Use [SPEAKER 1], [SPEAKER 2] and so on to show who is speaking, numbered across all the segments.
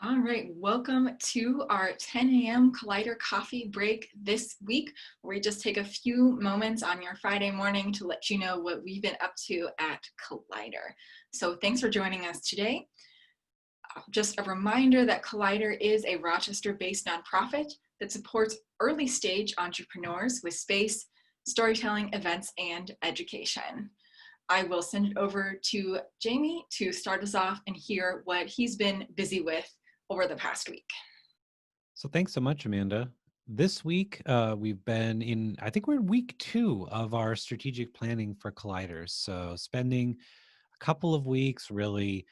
[SPEAKER 1] All right, welcome to our 10 a.m. Collider coffee break this week, where we just take a few moments on your Friday morning to let you know what we've been up to at Collider. So thanks for joining us today. Just a reminder that Collider is a Rochester-based nonprofit that supports early stage entrepreneurs with space, storytelling, events, and education. I will send it over to Jamie to start us off and hear what he's been busy with over the past week.
[SPEAKER 2] So thanks so much, Amanda. This week, we've been I think we're in week 2 of our strategic planning for Colliders. So spending a couple of weeks really,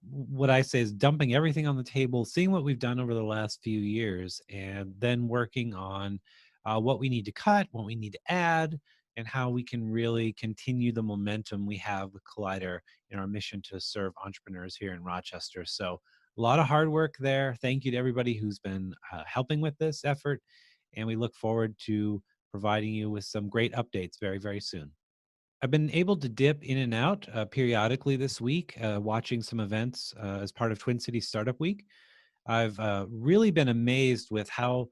[SPEAKER 2] what I say is dumping everything on the table, seeing what we've done over the last few years, and then working on what we need to cut, what we need to add, and how we can really continue the momentum we have with Collider in our mission to serve entrepreneurs here in Rochester. So a lot of hard work there. Thank you to everybody who's been helping with this effort, and we look forward to providing you with some great updates very, very soon. I've been able to dip in and out periodically this week, watching some events as part of Twin Cities Startup Week. I've really been amazed with how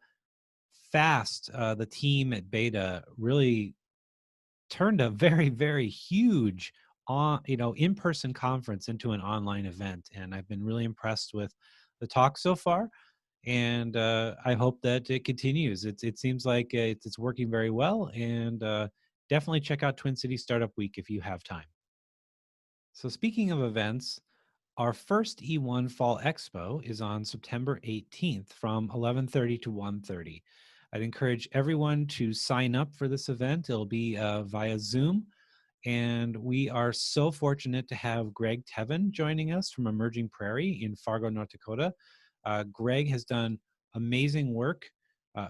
[SPEAKER 2] fast the team at Beta really turned a very, very huge in-person conference into an online event, and I've been really impressed with the talk so far. And I hope that it continues. It seems like it's working very well, and definitely check out Twin Cities Startup Week if you have time. So speaking of events, our first E1 Fall Expo is on September 18th from 11:30 to 1:30. I'd encourage everyone to sign up for this event. It'll be via Zoom. And we are so fortunate to have Greg Tevin joining us from Emerging Prairie in Fargo, North Dakota. Greg has done amazing work uh,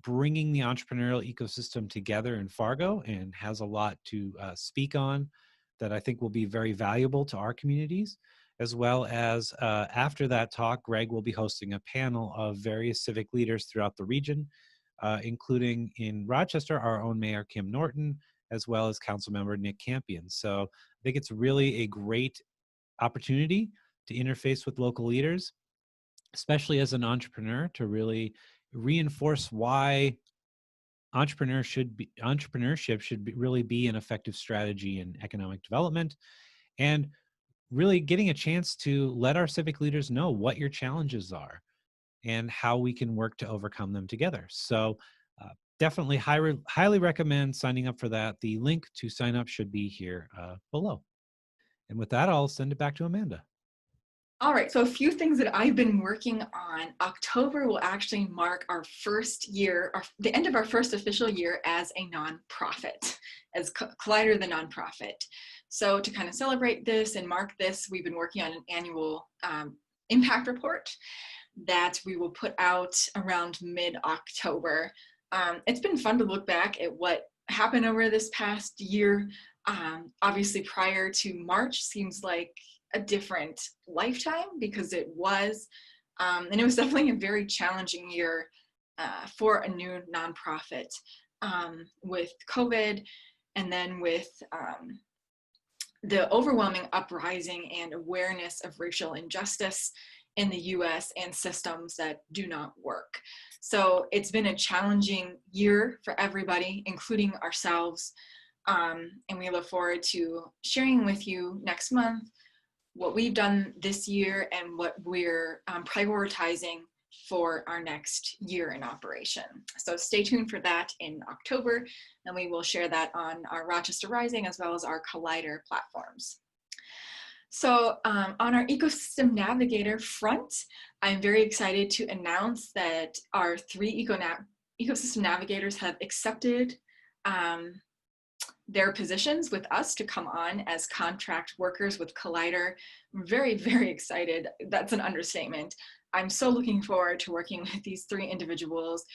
[SPEAKER 2] bringing the entrepreneurial ecosystem together in Fargo and has a lot to speak on that I think will be very valuable to our communities. As well as after that talk, Greg will be hosting a panel of various civic leaders throughout the region, including in Rochester, our own Mayor Kim Norton, as well as council member Nick Campion. So I think it's really a great opportunity to interface with local leaders, especially as an entrepreneur, to really reinforce why entrepreneurship should really be an effective strategy in economic development, and really getting a chance to let our civic leaders know what your challenges are and how we can work to overcome them together. So definitely highly recommend signing up for that. The link to sign up should be here below. And with that, I'll send it back to Amanda.
[SPEAKER 1] All right, so a few things that I've been working on. October will actually mark our first year, or the end of our first official year as a nonprofit, as Collider the nonprofit. So to kind of celebrate this and mark this, we've been working on an annual impact report that we will put out around mid-October. It's been fun to look back at what happened over this past year. Obviously, prior to March seems like a different lifetime because it was, and it was definitely a very challenging year for a new nonprofit with COVID, and then with the overwhelming uprising and awareness of racial injustice in the US and systems that do not work. So it's been a challenging year for everybody, including ourselves. And we look forward to sharing with you next month what we've done this year and what we're prioritizing for our next year in operation. So stay tuned for that in October, and we will share that on our Rochester Rising as well as our Collider platforms. So on our ecosystem navigator front, I'm very excited to announce that our 3 ecosystem navigators have accepted their positions with us to come on as contract workers with Collider. I'm very, very excited. That's an understatement. I'm so looking forward to working with these 3 individuals,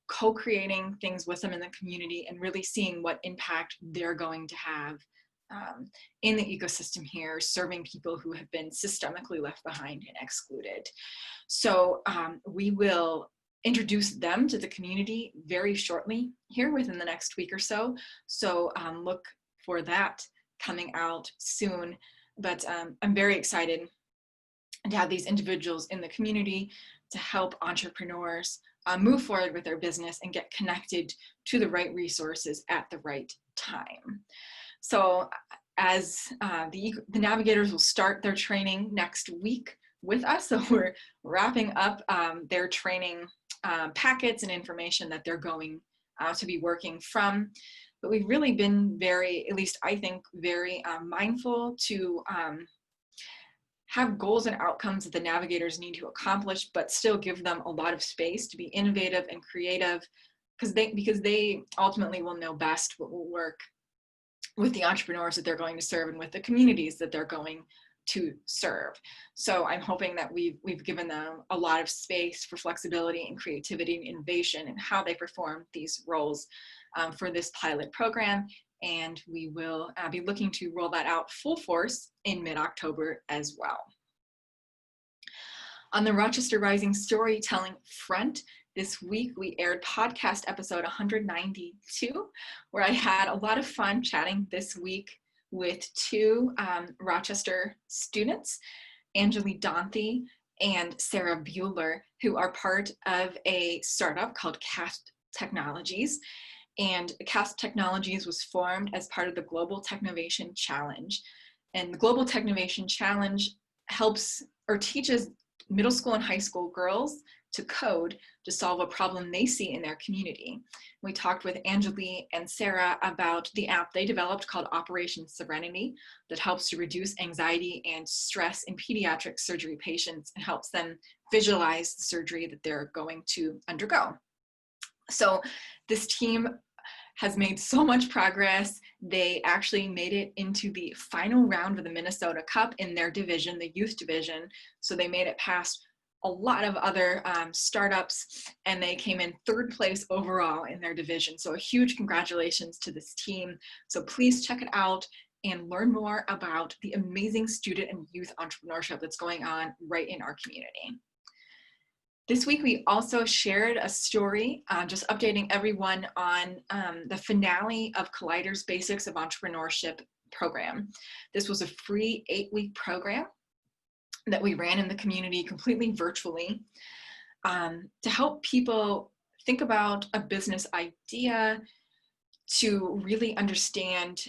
[SPEAKER 1] co-creating things with them in the community and really seeing what impact they're going to have in the ecosystem here, serving people who have been systemically left behind and excluded. So we will introduce them to the community very shortly here within the next week or so. So look for that coming out soon. But I'm very excited and to have these individuals in the community to help entrepreneurs move forward with their business and get connected to the right resources at the right time. So as the Navigators will start their training next week with us, so we're wrapping up their training packets and information that they're going to be working from. But we've really been very, at least I think, very mindful to have goals and outcomes that the Navigators need to accomplish, but still give them a lot of space to be innovative and creative, because they ultimately will know best what will work with the entrepreneurs that they're going to serve and with the communities that they're going to serve. So I'm hoping that we've given them a lot of space for flexibility and creativity and innovation in how they perform these roles for this pilot program. And we will be looking to roll that out full force in mid-October as well. On the Rochester Rising storytelling front, this week we aired podcast episode 192, where I had a lot of fun chatting this week with two Rochester students, Angeli Donthe and Sarah Bueller, who are part of a startup called Cast Technologies. And Cast Technologies was formed as part of the Global Technovation Challenge. And the Global Technovation Challenge helps or teaches middle school and high school girls to code to solve a problem they see in their community. We talked with Angeli and Sarah about the app they developed called Operation Serenity that helps to reduce anxiety and stress in pediatric surgery patients and helps them visualize the surgery that they're going to undergo. So this team has made so much progress. They actually made it into the final round of the Minnesota Cup in their division, the youth division. So they made it past a lot of other startups, and they came in third place overall in their division. So a huge congratulations to this team. So please check it out and learn more about the amazing student and youth entrepreneurship that's going on right in our community. This week, we also shared a story, just updating everyone on the finale of Collider's Basics of Entrepreneurship program. This was a free 8-week program that we ran in the community completely virtually to help people think about a business idea, to really understand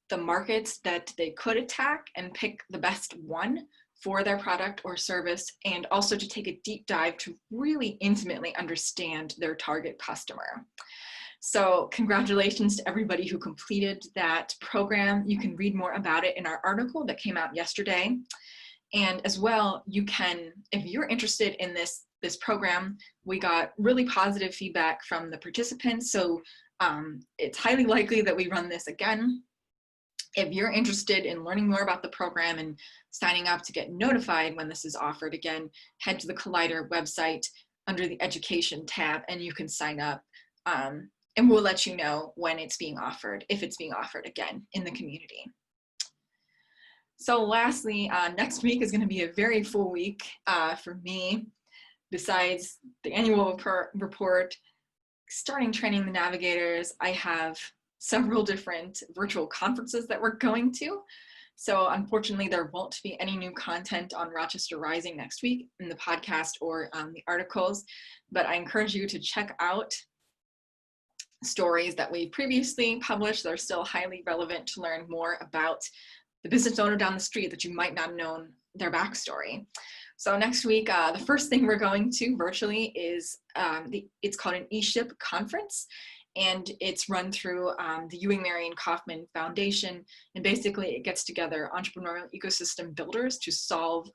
[SPEAKER 1] the markets that they could attack and pick the best one for their product or service, and also to take a deep dive to really intimately understand their target customer. So congratulations to everybody who completed that program. You can read more about it in our article that came out yesterday. And as well, you can, if you're interested in this program, we got really positive feedback from the participants. So it's highly likely that we run this again. If you're interested in learning more about the program and signing up to get notified when this is offered again, head to the Collider website under the Education tab and you can sign up, and we'll let you know when it's being offered, if it's being offered again in the community. So lastly, next week is going to be a very full week for me. Besides the annual report, starting training the Navigators, I have several different virtual conferences that we're going to. So unfortunately, there won't be any new content on Rochester Rising next week in the podcast or the articles, but I encourage you to check out stories that we previously published that are still highly relevant to learn more about the business owner down the street that you might not have known their backstory. So next week, the first thing we're going to virtually is, it's called an eShip conference, and it's run through the Ewing Marion Kauffman Foundation. And basically it gets together entrepreneurial ecosystem builders to solve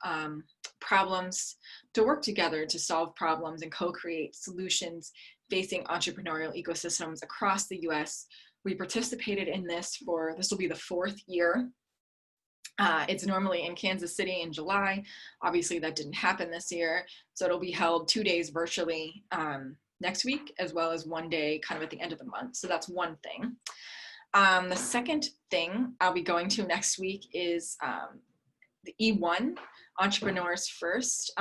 [SPEAKER 1] problems, to work together to solve problems and co-create solutions facing entrepreneurial ecosystems across the US. We participated in this this will be the 4th year. It's normally in Kansas City in July. Obviously that didn't happen this year. So it'll be held 2 days virtually next week, as well as 1 day kind of at the end of the month. So that's one thing. The second thing I'll be going to next week is the E1 Entrepreneurs First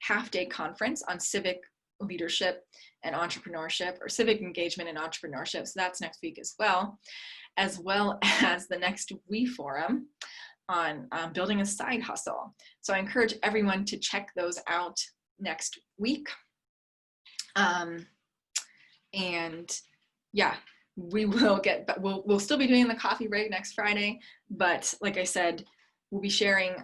[SPEAKER 1] half-day conference on civic leadership and entrepreneurship, or civic engagement and entrepreneurship. So that's next week as well as the next WE Forum on building a side hustle. So I encourage everyone to check those out next week. And yeah, we'll still be doing the coffee break next Friday, but like I said, we'll be sharing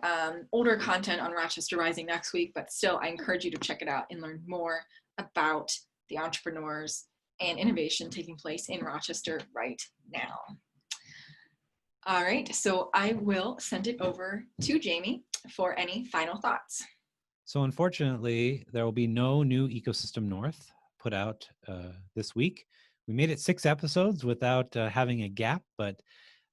[SPEAKER 1] older content on Rochester Rising next week, but still I encourage you to check it out and learn more about the entrepreneurs and innovation taking place in Rochester right now. All right, so I will send it over to Jamie for any final thoughts.
[SPEAKER 2] So unfortunately, there will be no new Ecosystem North put out this week. We made it 6 episodes without having a gap, but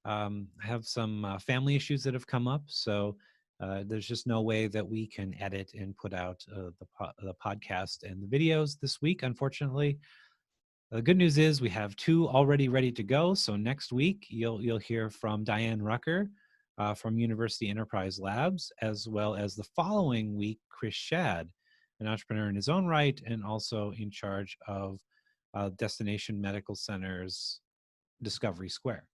[SPEAKER 2] I have some family issues that have come up. So there's just no way that we can edit and put out the podcast and the videos this week, unfortunately. The good news is we have 2 already ready to go. So next week, you'll hear from Diane Rucker from University Enterprise Labs, as well as the following week, Chris Shad, an entrepreneur in his own right and also in charge of Destination Medical Center's Discovery Square.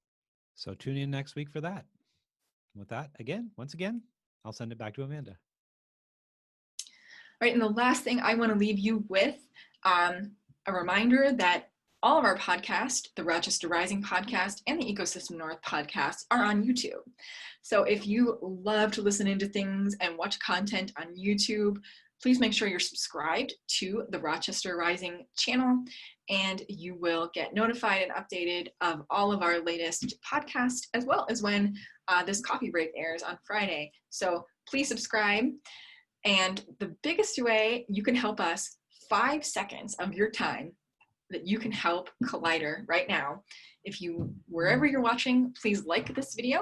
[SPEAKER 2] So tune in next week for that. With that, once again, I'll send it back to Amanda.
[SPEAKER 1] All right, and the last thing I want to leave you with, a reminder that all of our podcasts, the Rochester Rising podcast and the Ecosystem North podcast, are on YouTube. So if you love to listen into things and watch content on YouTube, please make sure you're subscribed to the Rochester Rising channel, and you will get notified and updated of all of our latest podcasts, as well as when this coffee break airs on Friday. So please subscribe. And the biggest way you can help us, 5 seconds of your time that you can help Collider right now. Wherever you're watching, please like this video,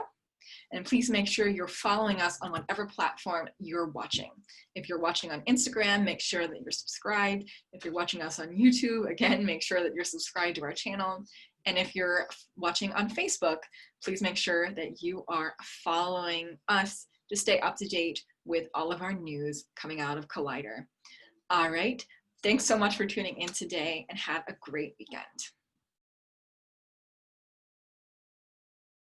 [SPEAKER 1] and please make sure you're following us on whatever platform you're watching. If you're watching on Instagram, make sure that you're subscribed. If you're watching us on YouTube, again, make sure that you're subscribed to our channel. And if you're watching on Facebook, please make sure that you are following us to stay up to date with all of our news coming out of Collider. All right, thanks so much for tuning in today, and have a great weekend.